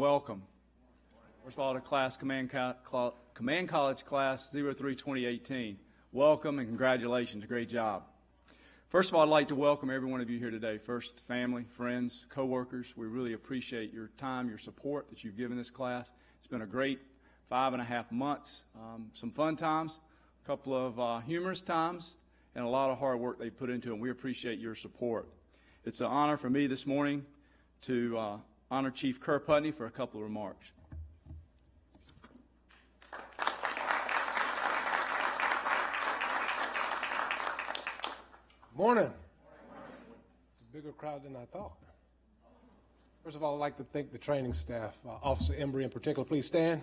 welcome. First of all, to class Command College Class 03 2018. Welcome and congratulations. Great job. First of all, I'd like to welcome every one of you here today. First, family, friends, coworkers. We really appreciate your time, your support that you've given this class. It's been a great 5.5 months. Some fun times, a couple of humorous times, and a lot of hard work they put into it, and we appreciate your support. It's an honor for me this morning to honor Chief Kerr Putney for a couple of remarks. Morning. It's a bigger crowd than I thought. First of all, I'd like to thank the training staff, Officer Embry in particular. Please stand.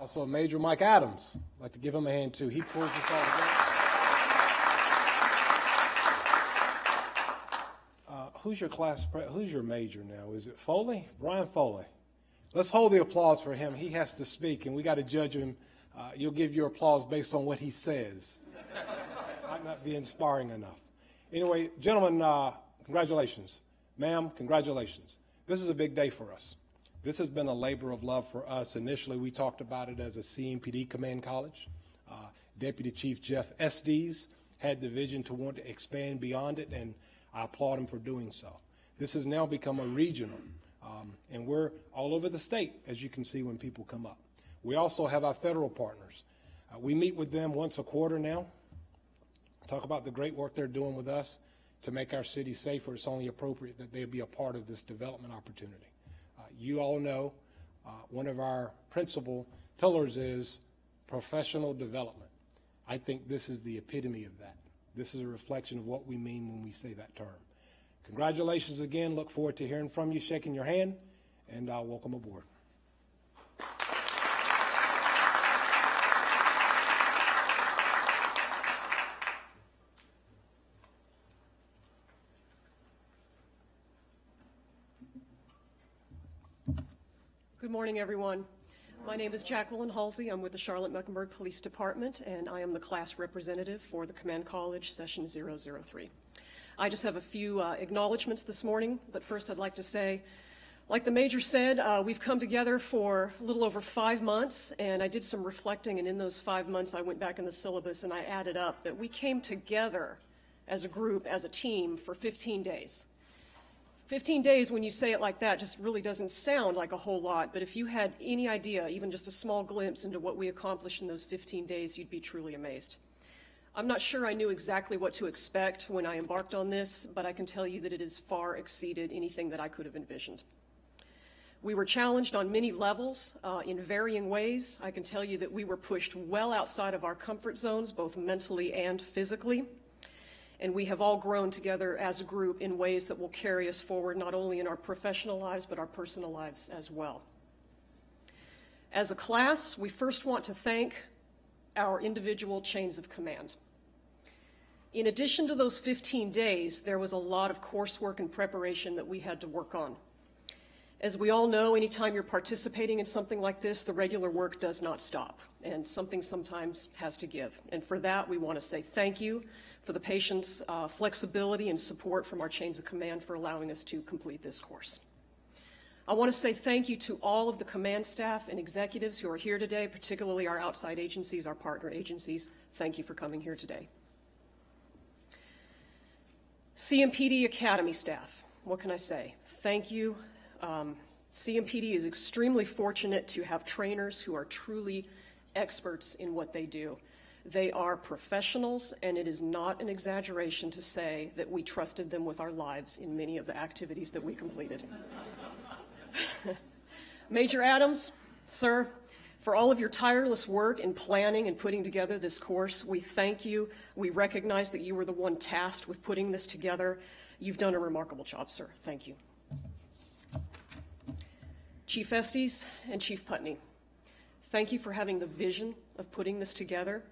Also, Major Mike Adams. I'd like to give him a hand, too. He pulls this all together. Who's your major now? Is it Foley? Brian Foley. Let's hold the applause for him. He has to speak, and we got to judge him. You'll give your applause based on what he says. Might not be inspiring enough. Anyway, gentlemen, congratulations. Ma'am, congratulations. This is a big day for us. This has been a labor of love for us. Initially, we talked about it as a CMPD command college. Deputy Chief Jeff Estes had the vision to want to expand beyond it, and I applaud him for doing so. This has now become a regional, and we're all over the state, as you can see when people come up. We also have our federal partners. We meet with them once a quarter now, talk about the great work they're doing with us to make our city safer. It's only appropriate that they be a part of this development opportunity. You all know one of our principal pillars is professional development. I think this is the epitome of that. This is a reflection of what we mean when we say that term. Congratulations again. Look forward to hearing from you, shaking your hand, and welcome aboard. Good morning, everyone. My name is Jacqueline Halsey. I'm with the Charlotte-Mecklenburg Police Department, and I am the class representative for the Command College Session 003. I just have a few acknowledgments this morning, but first I'd like to say, like the Major said, we've come together for a little over 5 months, and I did some reflecting, and in those 5 months I went back in the syllabus and I added up that we came together as a group, as a team, for 15 days. 15 days, when you say it like that, just really doesn't sound like a whole lot, but if you had any idea, even just a small glimpse into what we accomplished in those 15 days, you'd be truly amazed. I'm not sure I knew exactly what to expect when I embarked on this, but I can tell you that it has far exceeded anything that I could have envisioned. We were challenged on many levels in varying ways. I can tell you that we were pushed well outside of our comfort zones, both mentally and physically. And we have all grown together as a group in ways that will carry us forward, not only in our professional lives, but our personal lives as well. As a class, we first want to thank our individual chains of command. In addition to those 15 days, there was a lot of coursework and preparation that we had to work on. As we all know, anytime you're participating in something like this, the regular work does not stop, and something sometimes has to give. And for that, we want to say thank you for the patience, flexibility, and support from our chains of command for allowing us to complete this course. I want to say thank you to all of the command staff and executives who are here today, particularly our outside agencies, our partner agencies. Thank you for coming here today. CMPD Academy staff, what can I say? Thank you. CMPD is extremely fortunate to have trainers who are truly experts in what they do. They are professionals, and it is not an exaggeration to say that we trusted them with our lives in many of the activities that we completed. Major Adams, sir, for all of your tireless work in planning and putting together this course, we thank you. We recognize that you were the one tasked with putting this together. You've done a remarkable job, sir. Thank you. Chief Estes and Chief Putney, thank you for having the vision of putting this together.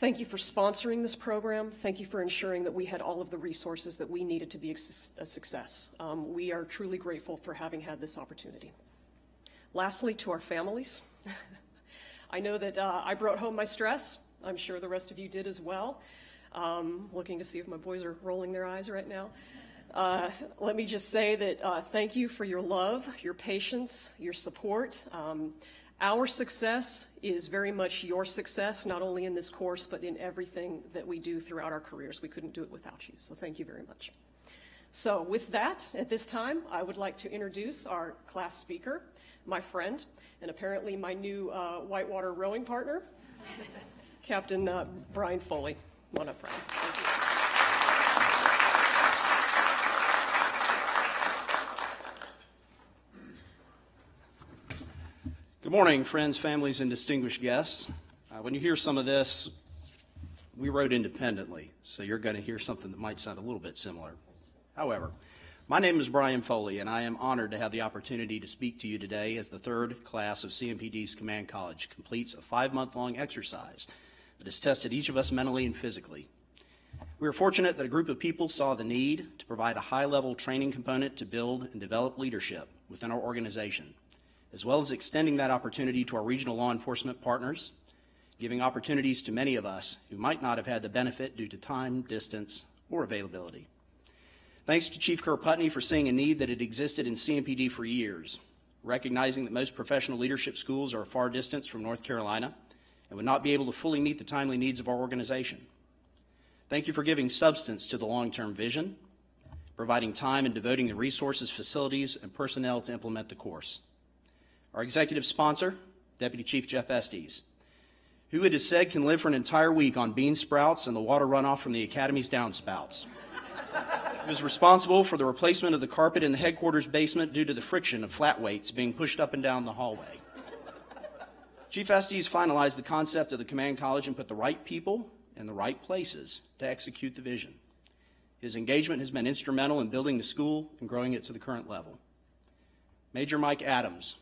Thank you for sponsoring this program. Thank you for ensuring that we had all of the resources that we needed to be a success. We are truly grateful for having had this opportunity. Lastly, to our families, I know that I brought home my stress. I'm sure the rest of you did as well. Looking to see if my boys are rolling their eyes right now. Let me just say that thank you for your love, your patience, your support. Our success is very much your success, not only in this course, but in everything that we do throughout our careers. We couldn't do it without you, so thank you very much. So with that, at this time, I would like to introduce our class speaker, my friend, and apparently my new whitewater rowing partner, Captain Brian Foley. Come on up, Brian. Thank you. Good morning, friends, families, and distinguished guests. When you hear some of this, we wrote independently, so you're going to hear something that might sound a little bit similar. However, my name is Brian Foley, and I am honored to have the opportunity to speak to you today as the third class of CMPD's Command College completes a 5-month-long exercise that has tested each of us mentally and physically. We are fortunate that a group of people saw the need to provide a high-level training component to build and develop leadership within our organization, as well as extending that opportunity to our regional law enforcement partners, giving opportunities to many of us who might not have had the benefit due to time, distance, or availability. Thanks to Chief Kerr Putney for seeing a need that had existed in CMPD for years, recognizing that most professional leadership schools are a far distance from North Carolina and would not be able to fully meet the timely needs of our organization. Thank you for giving substance to the long-term vision, providing time and devoting the resources, facilities, and personnel to implement the course. Our executive sponsor, Deputy Chief Jeff Estes, who it is said can live for an entire week on bean sprouts and the water runoff from the Academy's downspouts. He was responsible for the replacement of the carpet in the headquarters basement due to the friction of flat weights being pushed up and down the hallway. Chief Estes finalized the concept of the Command College and put the right people in the right places to execute the vision. His engagement has been instrumental in building the school and growing it to the current level. Major Mike Adams,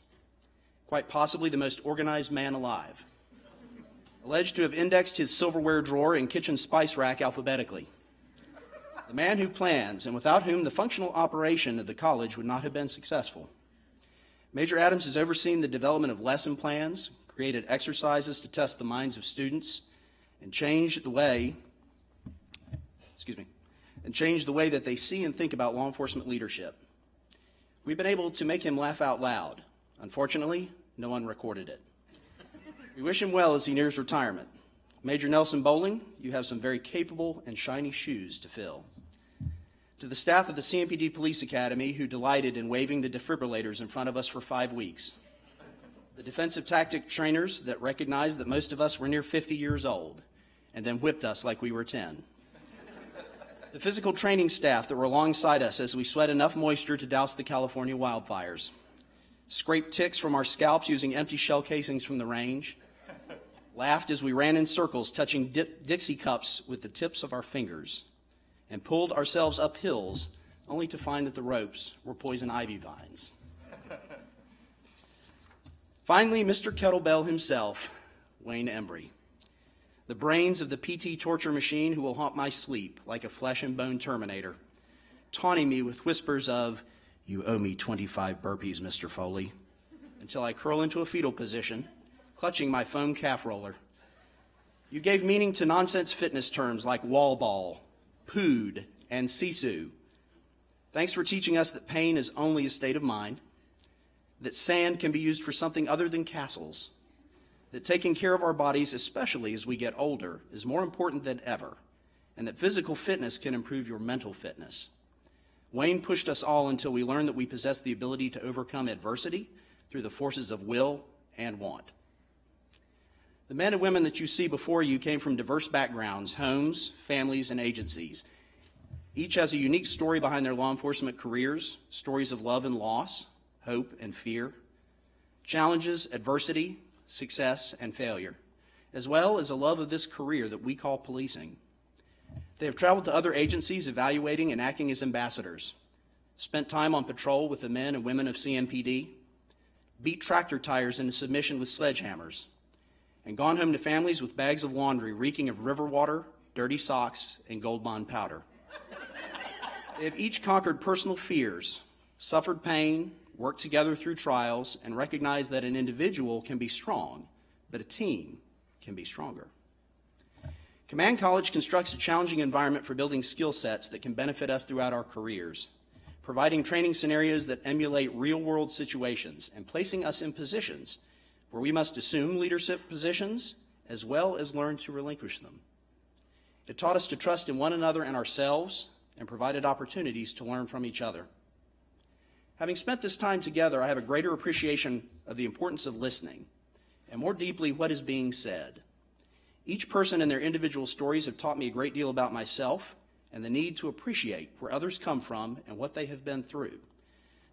quite possibly the most organized man alive, alleged to have indexed his silverware drawer and kitchen spice rack alphabetically. The man who plans and without whom the functional operation of the college would not have been successful. Major Adams has overseen the development of lesson plans, created exercises to test the minds of students, and changed the way that they see and think about law enforcement leadership. We've been able to make him laugh out loud. Unfortunately, no one recorded it. We wish him well as he nears retirement. Major Nelson Bowling, you have some very capable and shiny shoes to fill. To the staff of the CMPD Police Academy who delighted in waving the defibrillators in front of us for 5 weeks. The defensive tactic trainers that recognized that most of us were near 50 years old and then whipped us like we were 10. The physical training staff that were alongside us as we sweat enough moisture to douse the California wildfires. Scraped ticks from our scalps using empty shell casings from the range. Laughed as we ran in circles, touching Dixie cups with the tips of our fingers, and pulled ourselves up hills only to find that the ropes were poison ivy vines. Finally, Mr. Kettlebell himself, Wayne Embry, the brains of the PT torture machine who will haunt my sleep like a flesh and bone Terminator, taunting me with whispers of, "You owe me 25 burpees, Mr. Foley," until I curl into a fetal position, clutching my foam calf roller. You gave meaning to nonsense fitness terms like wall ball, pooed, and sisu. Thanks for teaching us that pain is only a state of mind, that sand can be used for something other than castles, that taking care of our bodies, especially as we get older, is more important than ever, and that physical fitness can improve your mental fitness. Wayne pushed us all until we learned that we possess the ability to overcome adversity through the forces of will and want. The men and women that you see before you came from diverse backgrounds, homes, families, and agencies. Each has a unique story behind their law enforcement careers, stories of love and loss, hope and fear, challenges, adversity, success, and failure, as well as a love of this career that we call policing. They have traveled to other agencies evaluating and acting as ambassadors, spent time on patrol with the men and women of CMPD, beat tractor tires into submission with sledgehammers, and gone home to families with bags of laundry reeking of river water, dirty socks, and Gold Bond powder. They have each conquered personal fears, suffered pain, worked together through trials, and recognized that an individual can be strong, but a team can be stronger. Command College constructs a challenging environment for building skill sets that can benefit us throughout our careers, providing training scenarios that emulate real-world situations and placing us in positions where we must assume leadership positions as well as learn to relinquish them. It taught us to trust in one another and ourselves and provided opportunities to learn from each other. Having spent this time together, I have a greater appreciation of the importance of listening and more deeply what is being said. Each person and their individual stories have taught me a great deal about myself and the need to appreciate where others come from and what they have been through.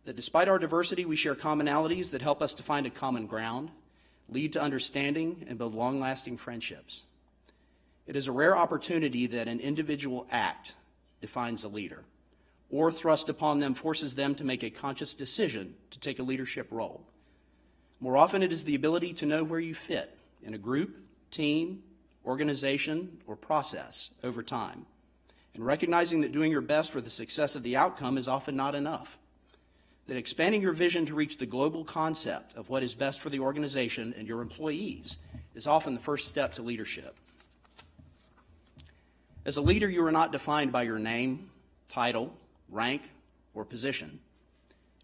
That despite our diversity, we share commonalities that help us to find a common ground, lead to understanding, and build long-lasting friendships. It is a rare opportunity that an individual act defines a leader, or thrust upon them forces them to make a conscious decision to take a leadership role. More often, it is the ability to know where you fit in a group, team, organization, or process over time, and recognizing that doing your best for the success of the outcome is often not enough. That expanding your vision to reach the global concept of what is best for the organization and your employees is often the first step to leadership. As a leader, you are not defined by your name, title, rank, or position.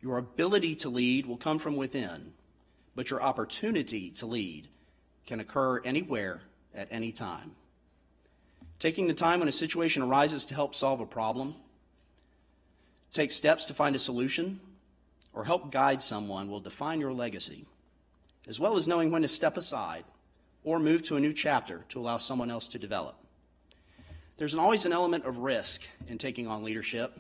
Your ability to lead will come from within, but your opportunity to lead can occur anywhere at any time. Taking the time when a situation arises to help solve a problem, take steps to find a solution, or help guide someone will define your legacy, as well as knowing when to step aside or move to a new chapter to allow someone else to develop. There's always an element of risk in taking on leadership.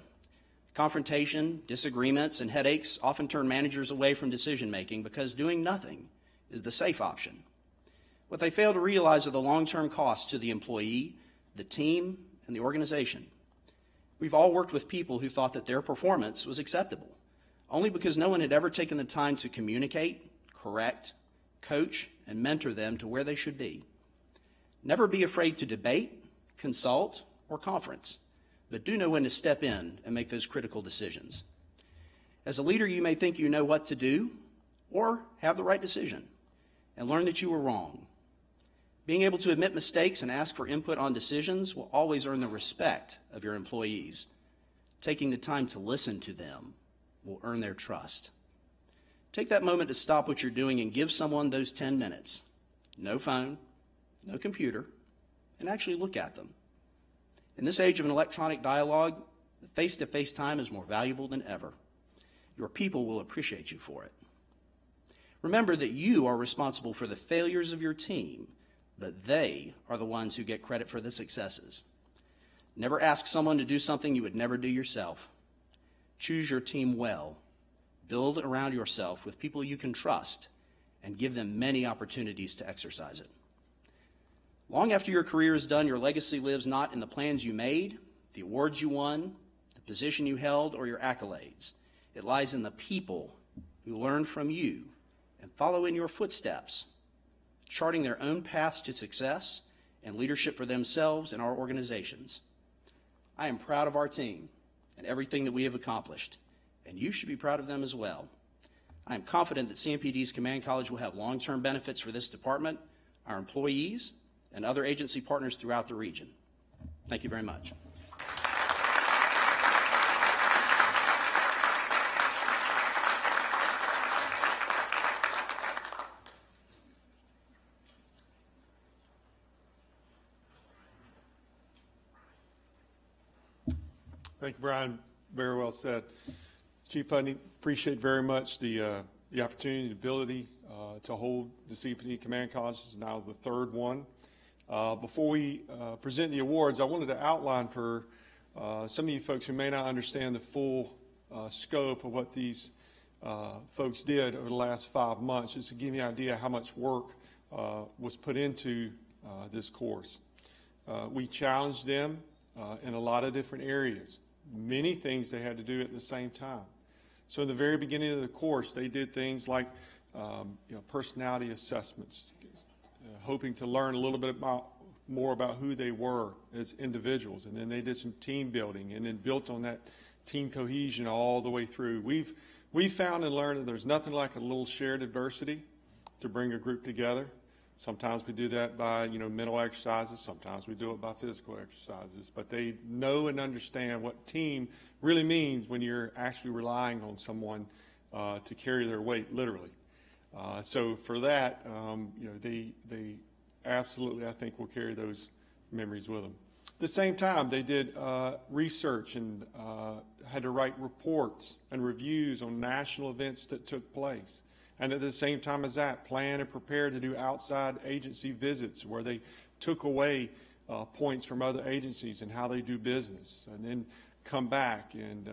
Confrontation, disagreements, and headaches often turn managers away from decision-making because doing nothing is the safe option. What they fail to realize are the long-term costs to the employee, the team, and the organization. We've all worked with people who thought that their performance was acceptable, only because no one had ever taken the time to communicate, correct, coach, and mentor them to where they should be. Never be afraid to debate, consult, or conference, but do know when to step in and make those critical decisions. As a leader, you may think you know what to do or have the right decision, and learn that you were wrong. Being able to admit mistakes and ask for input on decisions will always earn the respect of your employees. Taking the time to listen to them will earn their trust. Take that moment to stop what you're doing and give someone those 10 minutes. No phone, no computer, and actually look at them. In this age of an electronic dialogue, face-to-face time is more valuable than ever. Your people will appreciate you for it. Remember that you are responsible for the failures of your team, but they are the ones who get credit for the successes. Never ask someone to do something you would never do yourself. Choose your team well. Build around yourself with people you can trust, and give them many opportunities to exercise it. Long after your career is done, your legacy lives not in the plans you made, the awards you won, the position you held, or your accolades. It lies in the people who learn from you and follow in your footsteps, charting their own paths to success and leadership for themselves and our organizations. I am proud of our team and everything that we have accomplished, and you should be proud of them as well. I am confident that CMPD's Command College will have long-term benefits for this department, our employees, and other agency partners throughout the region. Thank you very much. Thank you, Brian. Very well said. Chief Putney, appreciate very much the opportunity, the ability to hold the CMPD Command College. This is now the third one. Before we present the awards, I wanted to outline for some of you folks who may not understand the full scope of what these folks did over the last 5 months, just to give you an idea how much work was put into this course. We challenged them in a lot of different areas, many things they had to do at the same time. So in the very beginning of the course, they did things like personality assessments, hoping to learn a little bit more about who they were as individuals. And then they did some team building and then built on that team cohesion all the way through. We've found and learned that there's nothing like a little shared adversity to bring a group together. Sometimes we do that by, mental exercises. Sometimes we do it by physical exercises. But they know and understand what team really means when you're actually relying on someone to carry their weight, literally. So for that, they absolutely, I think, will carry those memories with them. At the same time, they did research and had to write reports and reviews on national events that took place. And at the same time as that, plan and prepare to do outside agency visits where they took away points from other agencies and how they do business, and then come back and,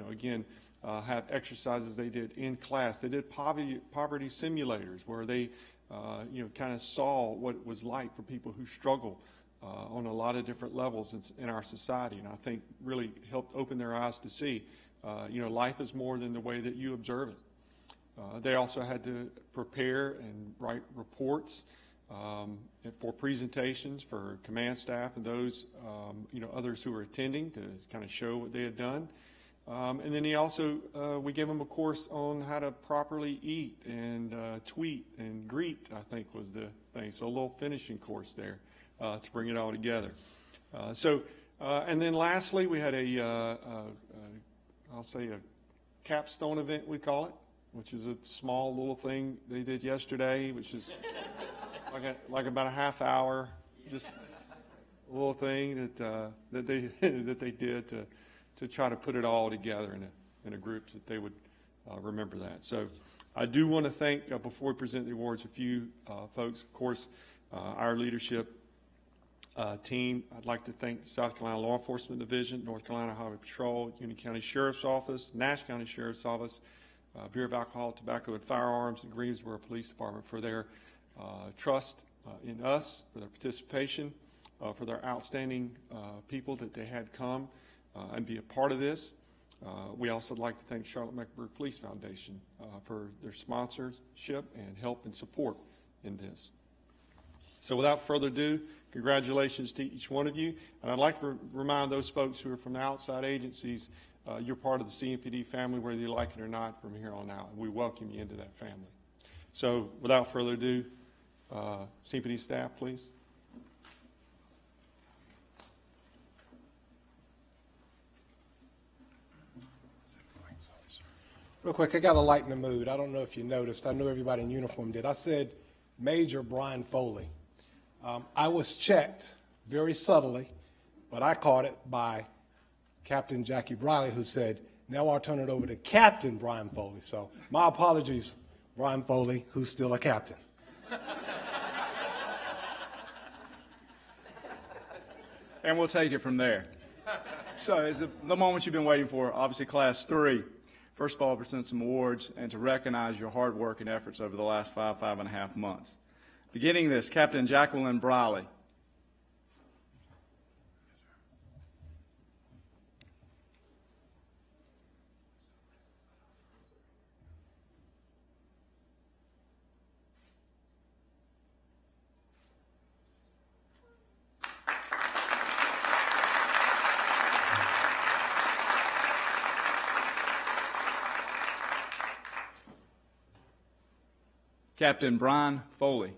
again, have exercises they did in class. They did poverty simulators where they, kind of saw what it was like for people who struggle on a lot of different levels in our society, and I think really helped open their eyes to see, life is more than the way that you observe it. They also had to prepare and write reports for presentations for command staff and those, others who were attending to kind of show what they had done. And then we gave them a course on how to properly eat and tweet and greet, I think was the thing. So a little finishing course there to bring it all together. And then lastly, we had I'll say a capstone event, we call it, which is a small little thing they did yesterday, which is like about a half hour, just a little thing that they did to try to put it all together in a group that they would remember that. So I do want to thank, before we present the awards, a few folks. Of course, our leadership team. I'd like to thank the South Carolina Law Enforcement Division, North Carolina Highway Patrol, Union County Sheriff's Office, Nash County Sheriff's Office, Bureau of Alcohol, Tobacco, and Firearms, and Greensboro Police Department for their trust in us, for their participation, for their outstanding people that they had come and be a part of this. We also like to thank Charlotte-Mecklenburg Police Foundation for their sponsorship and help and support in this. So without further ado, congratulations to each one of you. And I'd like to remind those folks who are from the outside agencies, you're part of the CMPD family, whether you like it or not, from here on out. And we welcome you into that family. So without further ado, CMPD staff, please. Real quick, I got to lighten the mood. I don't know if you noticed. I know everybody in uniform did. I said Major Brian Foley. I was checked very subtly, but I caught it by Captain Jackie Briley, who said, now I'll turn it over to Captain Brian Foley. So my apologies, Brian Foley, who's still a captain. And we'll take it from there. So it's the moment you've been waiting for, obviously Class 3. First of all, present some awards and to recognize your hard work and efforts over the last 5.5 months. Beginning this, Captain Jacqueline Briley. Captain Brian Foley.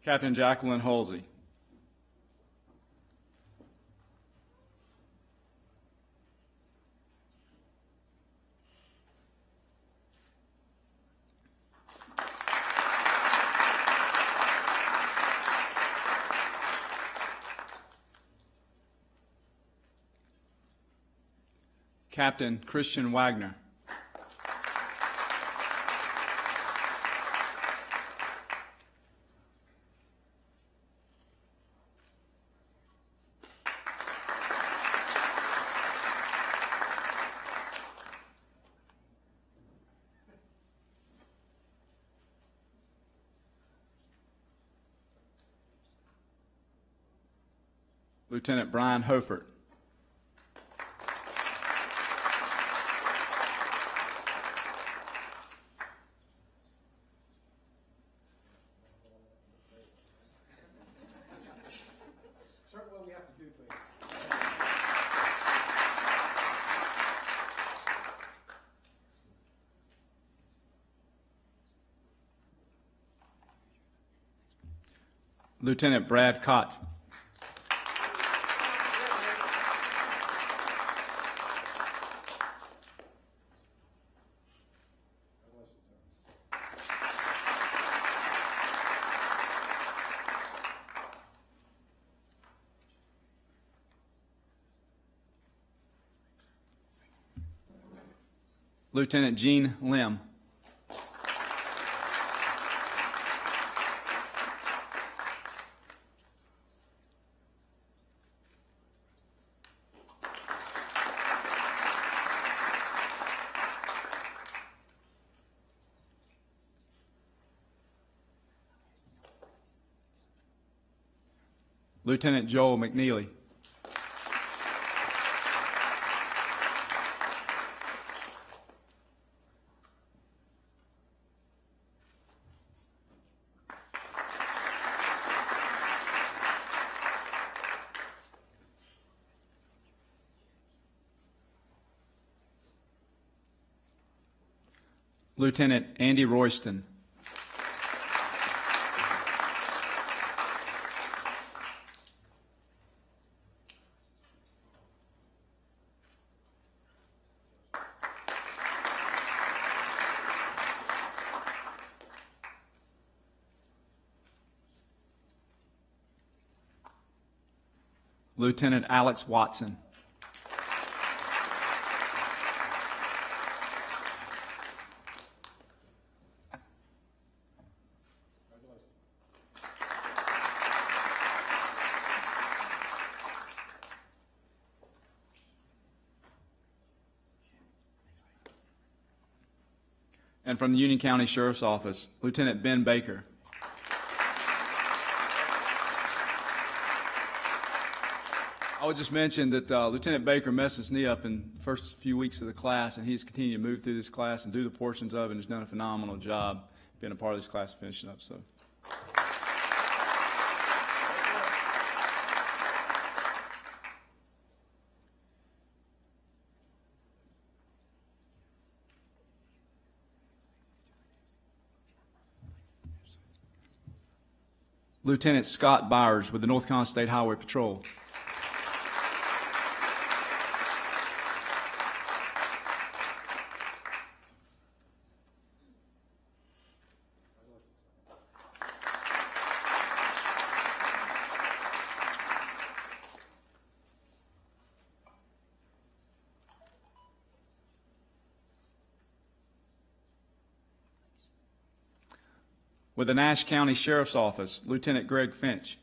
Captain Jacqueline Halsey. Captain Christian Wagner. Lieutenant Brian Hofert. like to do things. Lieutenant Brad Cott. Lieutenant Gene Lim. Lieutenant Joel McNeely. Lieutenant Andy Royston. Lieutenant Alex Watson. And from the Union County Sheriff's Office, Lieutenant Ben Baker. I would just mention that Lieutenant Baker messed his knee up in the first few weeks of the class, and he's continued to move through this class and do the portions of it, and has done a phenomenal job being a part of this class and finishing up. So. Lieutenant Scott Byers with the North Carolina State Highway Patrol. With the Nash County Sheriff's Office, Lieutenant Greg Finch.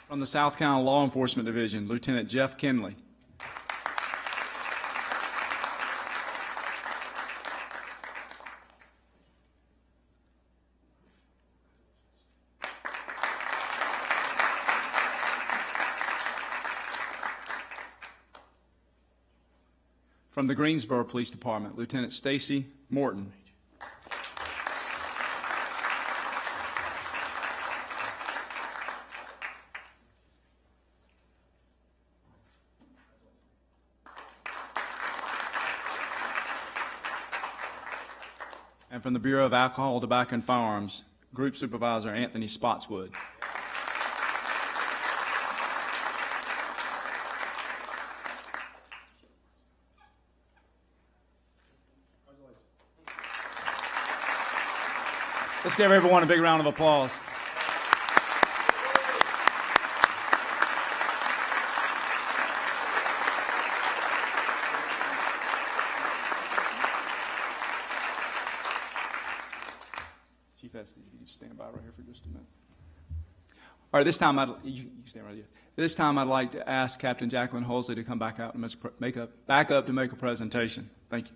From the South Carolina Law Enforcement Division, Lieutenant Jeff Kinley. From the Greensboro Police Department, Lieutenant Stacy Morton. And from the Bureau of Alcohol, Tobacco, and Firearms, Group Supervisor Anthony Spotswood. Let's give everyone a big round of applause. Chief Esty, you stand by right here for just a minute. All right, this time you stand right here. This time I'd like to ask Captain Jacqueline Holsey to come back out and back up to make a presentation. Thank you.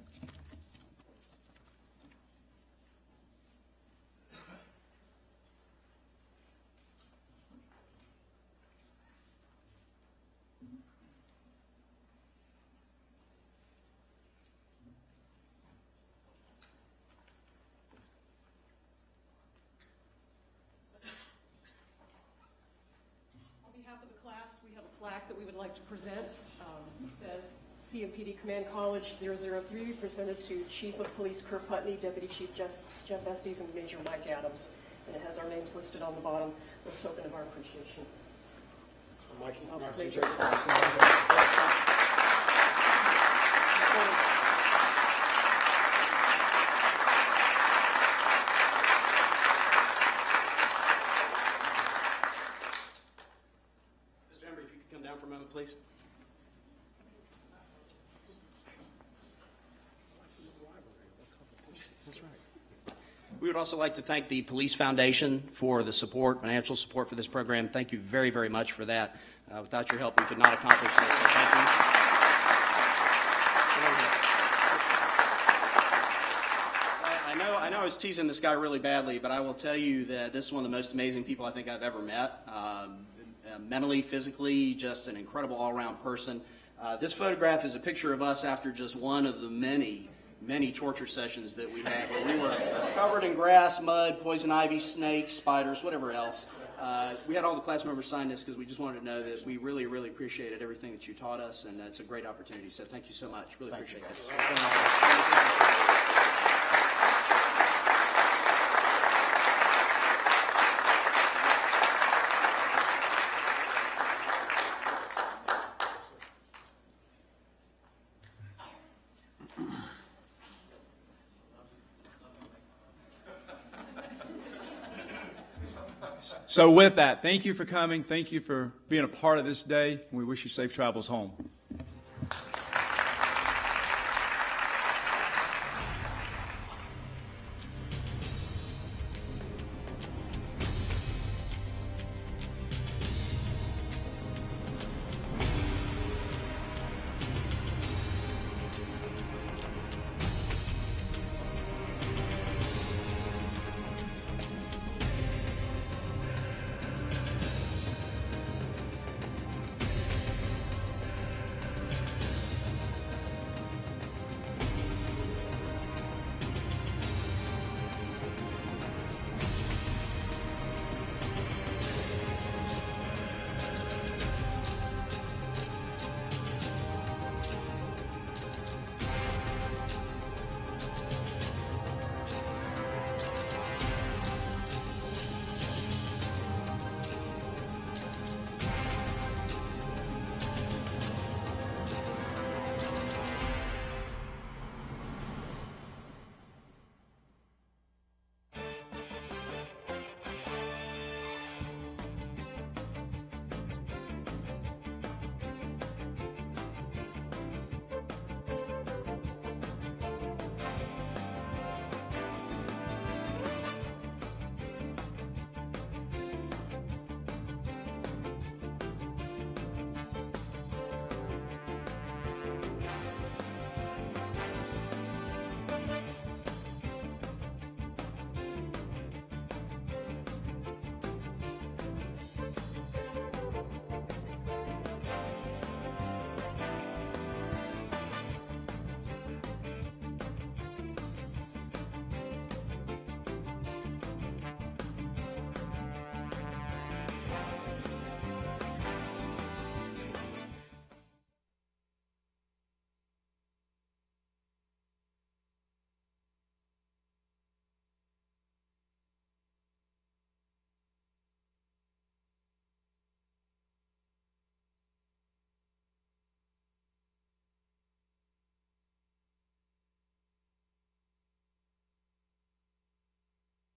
behalf of the class, we have a plaque that we would like to present. It says CMPD Command College 003, presented to Chief of Police Kurt Putney, Deputy Chief Jeff Estes, and Major Mike Adams. And it has our names listed on the bottom as a token of our appreciation. Major. Mr. Embry, if you could come down for a moment, please. That's right. We would also like to thank the Police Foundation for the support, financial support for this program. Thank you very, very much for that. Without your help, we could not accomplish this. So thank you. I know I was teasing this guy really badly, but I will tell you that this is one of the most amazing people I think I've ever met. Mentally, physically, just an incredible all-around person. This photograph is a picture of us after just one of the many torture sessions that we had, where we were covered in grass, mud, poison ivy, snakes, spiders, whatever else. We had all the class members sign this because we just wanted to know that we really, really appreciated everything that you taught us, and it's a great opportunity. So thank you so much. Really appreciate that. So with that, thank you for coming. Thank you for being a part of this day. We wish you safe travels home.